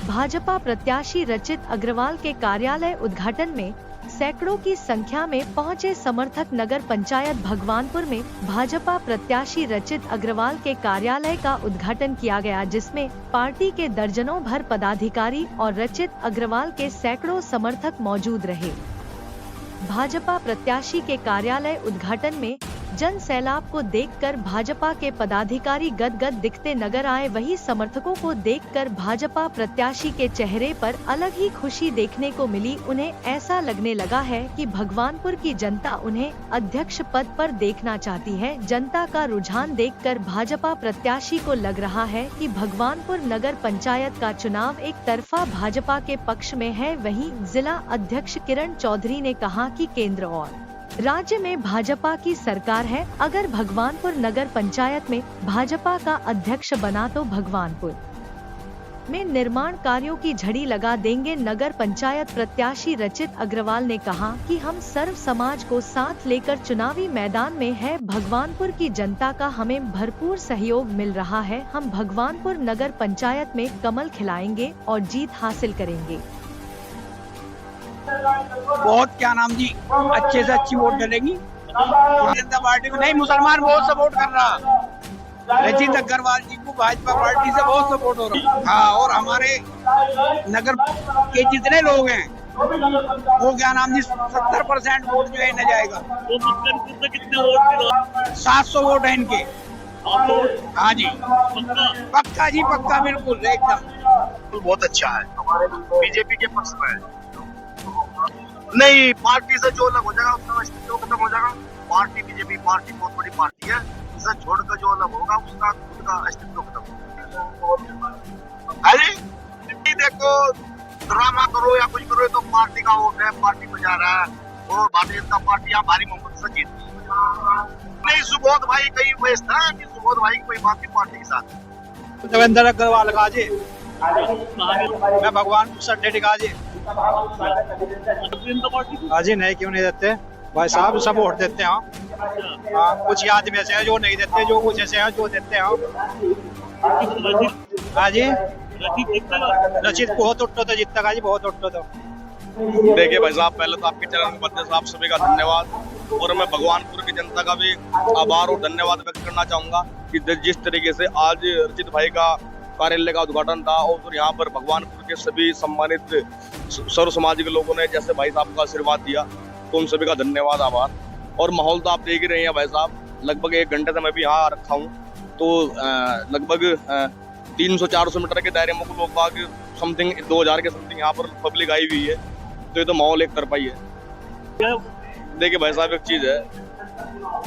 भाजपा प्रत्याशी रचित अग्रवाल के कार्यालय उद्घाटन में सैकड़ों की संख्या में पहुंचे समर्थक। नगर पंचायत भगवानपुर में भाजपा प्रत्याशी रचित अग्रवाल के कार्यालय का उद्घाटन किया गया, जिसमें पार्टी के दर्जनों भर पदाधिकारी और रचित अग्रवाल के सैकड़ों समर्थक मौजूद रहे। भाजपा प्रत्याशी के कार्यालय उद्घाटन में जन सैलाब को देखकर भाजपा के पदाधिकारी गदगद दिखते नजर आए। वहीं समर्थकों को देखकर भाजपा प्रत्याशी के चेहरे पर अलग ही खुशी देखने को मिली। उन्हें ऐसा लगने लगा है कि भगवानपुर की जनता उन्हें अध्यक्ष पद पर देखना चाहती है। जनता का रुझान देखकर भाजपा प्रत्याशी को लग रहा है कि भगवानपुर नगर पंचायत का चुनाव एक तरफा भाजपा के पक्ष में है। वहीं जिला अध्यक्ष किरण चौधरी ने कहा कि केंद्र और राज्य में भाजपा की सरकार है। अगर भगवानपुर नगर पंचायत में भाजपा का अध्यक्ष बना तो भगवानपुर में निर्माण कार्यों की झड़ी लगा देंगे। नगर पंचायत प्रत्याशी रचित अग्रवाल ने कहा कि हम सर्व समाज को साथ लेकर चुनावी मैदान में है। भगवानपुर की जनता का हमें भरपूर सहयोग मिल रहा है। हम भगवानपुर नगर पंचायत में कमल खिलाएंगे और जीत हासिल करेंगे। बहुत क्या नाम जी, अच्छे से अच्छी वोट डलेगी। जनता पार्टी को नहीं, मुसलमान बहुत सपोर्ट कर रहा। रचित अग्रवाल जी को भाजपा पार्टी से बहुत सपोर्ट हो रहा। हाँ, और हमारे नगर के जितने लोग हैं वो क्या नाम जी 70% वोट जो है न जाएगा। कितने वोट? 700 वोट है इनके। हाँ जी, पक्का जी, पक्का, बिल्कुल एकदम। बहुत अच्छा है, हमारे बीजेपी के पक्ष में है। नहीं, पार्टी से जो अलग हो जाएगा उसका अस्तित्व खत्म हो जाएगा। पार्टी बीजेपी पार्टी बहुत बड़ी पार्टी है, इसे छोड़कर जो अलग होगा उसका खुद का अस्तित्व खत्म। अरे देखो, ड्रामा करो या कुछ करो तो पार्टी का वोट है, पार्टी बजा रहा है और भारतीय जनता पार्टी यहाँ भारी मोहब्बत से जीती। नहीं, सुबोध भाई कहीं व्यस्त है कि सुबोध भाई की कोई बात नहीं पार्टी के साथ। देवेंद्र अग्रवाल का जी, मैं भगवानपुर से अड्डे टिका जी। हाजी नहीं, क्यों नहीं देते भाई साहब, सब वोट देते हैं। हाँ, कुछ आदमी ऐसे हैं जो नहीं देते, जो कुछ ऐसे हैं जो देते हैं। हाँ जी, रचित बहुत उठो तो जीतता का जी, बहुत उठो तो। देखिए भाई साहब, पहले तो आपके चरण बदले साहब सभी का धन्यवाद और मैं भगवानपुर की जनता का भी आभार और धन्यवाद व्यक्त करना चाहूंगा कि जिस तरीके से आज रचित भाई का कार्यालय का उद्घाटन था और यहाँ पर भगवानपुर के सभी सम्मानित सर्व समाज के लोगों ने जैसे भाई साहब का आशीर्वाद दिया, तो उन सभी का धन्यवाद, आभार। और माहौल तो आप देख ही रहे हैं भाई साहब, लगभग 1 घंटे से मैं भी यहाँ रखा हूँ, तो लगभग 300-400 मीटर के दायरे में लोग बाग समथिंग 2000 के समथिंग यहाँ पर पब्लिक आई हुई है, तो ये तो माहौल एक तरफा ही है। देखिए भाई साहब, एक चीज है,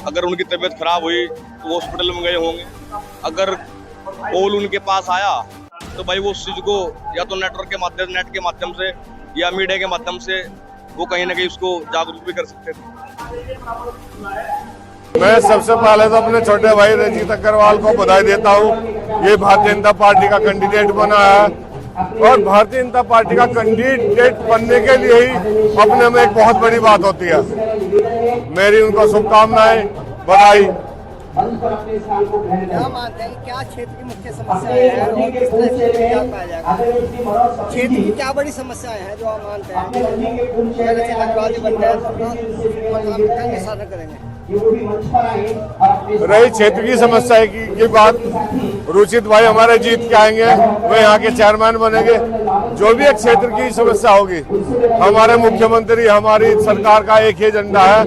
अगर उनकी तबीयत खराब हुई तो वो हॉस्पिटल में गए होंगे, अगर कॉल उनके पास आया तो भाई वो उस चीज को या तो नेटवर्क के माध्यम, नेट के माध्यम से या मीडिया के माध्यम से वो कहीं ना कहीं उसको जागरूक भी कर सकते थे। मैं सबसे पहले तो अपने छोटे भाई रचित अग्रवाल को बधाई देता हूँ। ये भारतीय जनता पार्टी का कैंडिडेट बना है और भारतीय जनता पार्टी का कैंडिडेट बनने के लिए ही अपने में एक बहुत बड़ी बात होती है। मेरी उनको शुभकामनाएं, बधाई। क्या मानते हैं, क्या क्षेत्र की मुख्य समस्याएं हैं और किस तरह से निकाल पाया जाएगा? क्षेत्र की क्या बड़ी समस्याएं हैं जो आप मानते हैं निशाना करेंगे? रही क्षेत्र की समस्या की बात, रुचित भाई हमारे जीत के आएंगे, वो यहाँ के चेयरमैन बनेंगे। जो भी एक क्षेत्र की समस्या होगी, हमारे मुख्यमंत्री, हमारी सरकार का एक ही एजेंडा है,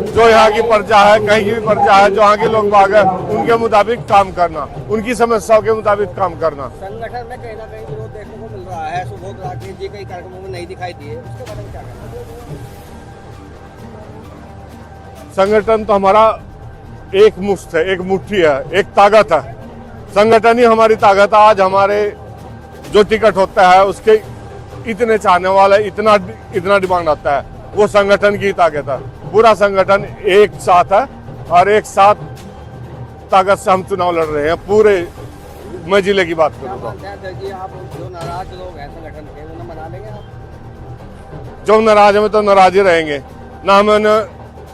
जो यहाँ की प्रजा है, कहीं की भी प्रजा है, जो यहाँ के लोग बाग है, उनके मुताबिक काम करना, उनकी समस्याओं के मुताबिक काम करना। संगठन में कहीं ना कहीं विरोध देखने को मिल रहा है, सुबोध राठौर जी कई कार्यक्रमों में नहीं दिखाई दिए, उसके बारे में क्या कहना? संगठन तो हमारा एक मुश्त है, एक मुट्ठी है, एक ताकत है। संगठन ही हमारी ताकत है। आज हमारे जो टिकट होता है उसके इतने चाहने वाले, इतना डिमांड आता है, वो संगठन की ताकत है। पूरा संगठन एक साथ है और एक साथ ताकत से हम चुनाव लड़ रहे हैं। पूरे मैं जिले की बात करूँ तो आप जो नाराज लोग हैं संगठन के, उन्हें मना लेंगे आप? जो नाराज है तो नाराज ही रहेंगे ना। हम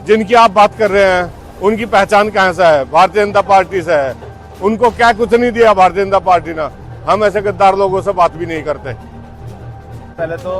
जिनकी आप बात कर रहे हैं उनकी पहचान कहाँ से है? भारतीय जनता पार्टी से है। उनको क्या कुछ नहीं दिया भारतीय जनता पार्टी ने। हम ऐसे गद्दार लोगों से बात भी नहीं करते। पहले तो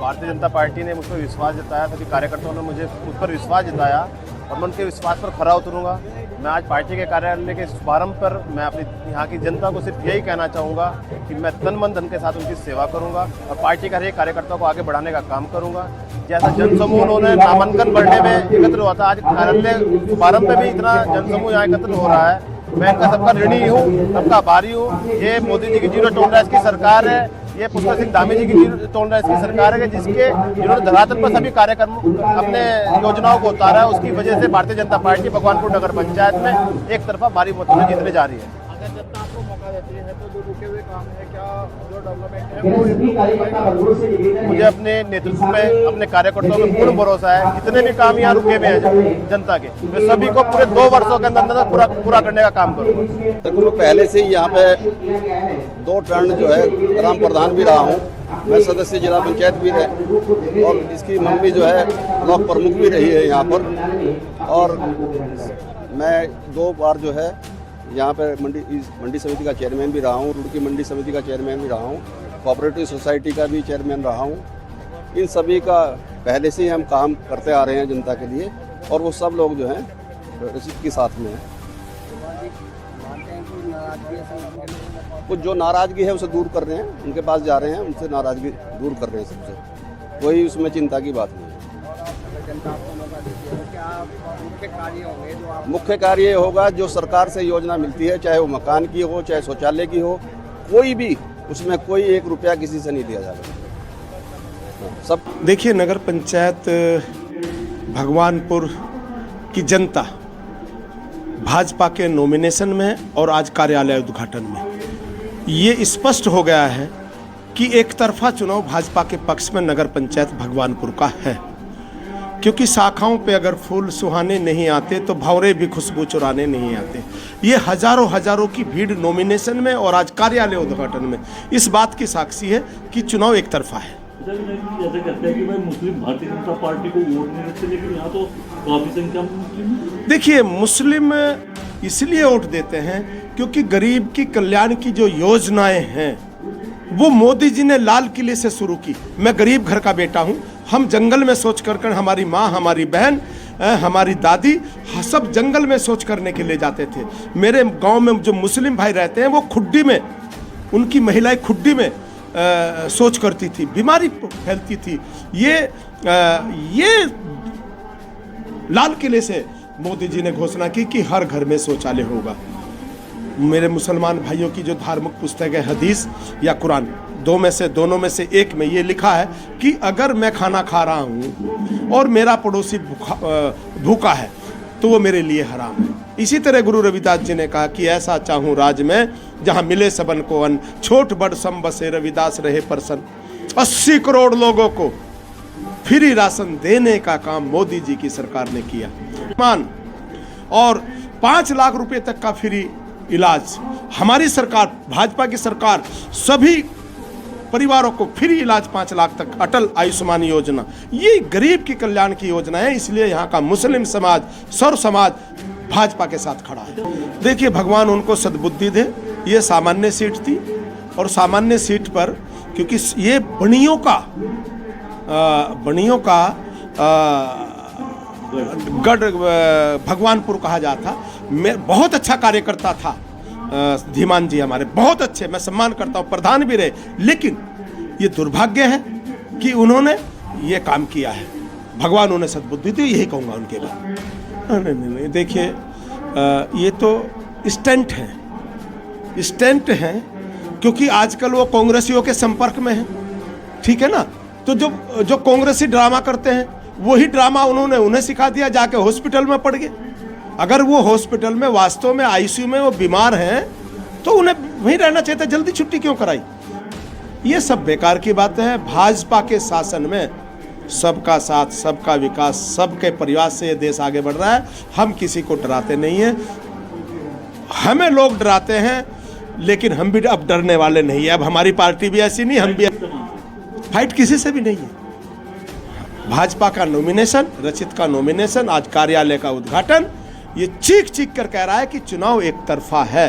भारतीय जनता पार्टी ने मुझ पर विश्वास जताया, सभी कार्यकर्ताओं ने मुझ पर विश्वास जताया और मैं उनके विश्वास पर खरा उतरूंगा। मैं आज पार्टी के कार्यालय के शुभारंभ पर मैं अपनी यहाँ की जनता को सिर्फ यही कहना चाहूँगा कि मैं तन मन धन के साथ उनकी सेवा करूँगा और पार्टी का हर एक कार्यकर्ता को आगे बढ़ाने का काम करूँगा। जैसा जनसमूह उन्होंने नामांकन भरने में एकत्र हुआ था, आज कार्यालय शुभारंभ में भी इतना जनसमूह यहाँ एकत्र हो रहा है। मैं इनका सबका ऋणी हूँ, सबका आभारी हूँ। ये मोदी जी की जीरो टॉलरेंस की सरकार है, ये पुष्कर सिंह धामी जी की जीरो टॉलरेंस की सरकार है जिन्होंने धरातल पर सभी कार्यक्रम अपने योजनाओं को उतारा है। उसकी वजह से भारतीय जनता पार्टी भगवानपुर नगर पंचायत में एक तरफा भारी मतों से जीतने जा रही है। अगर जनता आपको मौका देती है तो जो रुके हुए काम है, क्या जो डेवलपमेंट है, मुझे अपने नेतृत्व में, अपने कार्यकर्ताओं में पूर्ण भरोसा है। जितने भी काम यहाँ रुके हुए हैं जनता के, मैं सभी को पूरे 2 वर्षों के अंदर पूरा करने का काम करूँगा। देखो, मैं पहले से ही यहाँ पे 2 टर्न जो है ग्राम प्रधान भी रहा हूँ, मैं सदस्य जिला पंचायत भी रहे और इसकी मम्मी जो है ब्लॉक प्रमुख भी रही है यहाँ पर। और मैं 2 बार जो है यहाँ पे मंडी समिति का चेयरमैन भी रहा हूँ, रुड़की मंडी समिति का चेयरमैन भी रहा हूँ, कोऑपरेटिव सोसाइटी का भी चेयरमैन रहा हूँ। इन सभी का पहले से ही हम काम करते आ रहे हैं जनता के लिए और वो सब लोग जो हैं रचित के साथ में हैं। कुछ जो नाराज़गी है उसे दूर कर रहे हैं, उनके पास जा रहे हैं, उनसे नाराज़गी दूर कर रहे हैं सबसे, कोई उसमें चिंता की बात नहीं है। मुख्य कार्य ये होगा जो सरकार से योजना मिलती है, चाहे वो मकान की हो, चाहे शौचालय की हो, कोई भी उसमें कोई 1 रुपया किसी से नहीं लिया जाएगा। सब देखिए, नगर पंचायत भगवानपुर की जनता भाजपा के नॉमिनेशन में और आज कार्यालय उद्घाटन में ये स्पष्ट हो गया है कि एक तरफा चुनाव भाजपा के पक्ष में नगर पंचायत भगवानपुर का है, क्योंकि शाखाओं पे अगर फूल सुहाने नहीं आते तो भंवरे भी खुशबू चुराने नहीं आते। ये हजारों की भीड़ नॉमिनेशन में और आज कार्यालय उद्घाटन में इस बात की साक्षी है कि चुनाव एक तरफा है। जैसे कहते हैं कि भाई मुस्लिम भारतीय जनता पार्टी को वोट नहीं देते, लेकिन यहाँ तो काफी संख्या में मुस्लिम। देखिए, मुस्लिम इसलिए वोट देते हैं क्योंकि गरीब की कल्याण की जो योजनाएं हैं वो मोदी जी ने लाल किले से शुरू की। मैं गरीब घर का बेटा हूँ, हम जंगल में सोच कर हमारी माँ, हमारी बहन, हमारी दादी सब जंगल में सोच करने के लिए जाते थे। मेरे गांव में जो मुस्लिम भाई रहते हैं वो खुड्डी में, उनकी महिलाएं खुड्डी में सोच करती थी, बीमारी फैलती थी। ये लाल किले से मोदी जी ने घोषणा की कि हर घर में शौचालय होगा। मेरे मुसलमान भाइयों की जो धार्मिक पुस्तक है हदीस या कुरान, दोनों में से एक में ये लिखा है कि अगर मैं खाना खा रहा हूँ और मेरा पड़ोसी भूखा है तो वो मेरे लिए हराम है। इसी तरह गुरु रविदास जी ने कहा कि ऐसा चाहूँ राज में जहाँ मिले सबन को अन्न, छोट बड़ सम बसे रविदास रहे प्रसन्न। 80 करोड़ लोगों को फ्री राशन देने का काम मोदी जी की सरकार ने किया। और 5 लाख रुपए तक का फ्री इलाज हमारी सरकार, भाजपा की सरकार, सभी परिवारों को फ्री इलाज 5 लाख तक, अटल आयुष्मान योजना, ये गरीब की कल्याण की योजना है। इसलिए यहाँ का मुस्लिम समाज, सर्व समाज भाजपा के साथ खड़ा है। देखिए, भगवान उनको सद्बुद्धि दे। ये सामान्य सीट थी और सामान्य सीट पर क्योंकि ये बनियों का गढ़ भगवानपुर कहा जाता। मैं बहुत अच्छा कार्यकर्ता था धीमान जी, हमारे बहुत अच्छे, मैं सम्मान करता हूँ, प्रधान भी रहे। लेकिन ये दुर्भाग्य है कि उन्होंने ये काम किया है। भगवान उन्हें सद्बुद्धि दी, यही कहूँगा उनके बाद। नहीं, देखिए, ये तो स्टंट हैं क्योंकि आजकल वो कांग्रेसियों के संपर्क में है, ठीक है ना। तो जो कांग्रेसी ड्रामा करते हैं वही ड्रामा उन्होंने उन्हें सिखा दिया, जाके हॉस्पिटल में पड़ गए। अगर वो हॉस्पिटल में वास्तव में आईसीयू में वो बीमार हैं तो उन्हें वहीं रहना चाहिए था, जल्दी छुट्टी क्यों कराई। ये सब बेकार की बातें हैं। भाजपा के शासन में सबका साथ, सबका विकास, सबके प्रयास से ये देश आगे बढ़ रहा है। हम किसी को डराते नहीं हैं, हमें लोग डराते हैं, लेकिन हम भी अब डरने वाले नहीं है। अब हमारी पार्टी भी ऐसी नहीं, हम भी फाइट किसी से भी नहीं है। भाजपा का नॉमिनेशन, रचित का नॉमिनेशन, आज कार्यालय का उद्घाटन, ये चीख कर कह रहा है कि चुनाव एक तरफा है।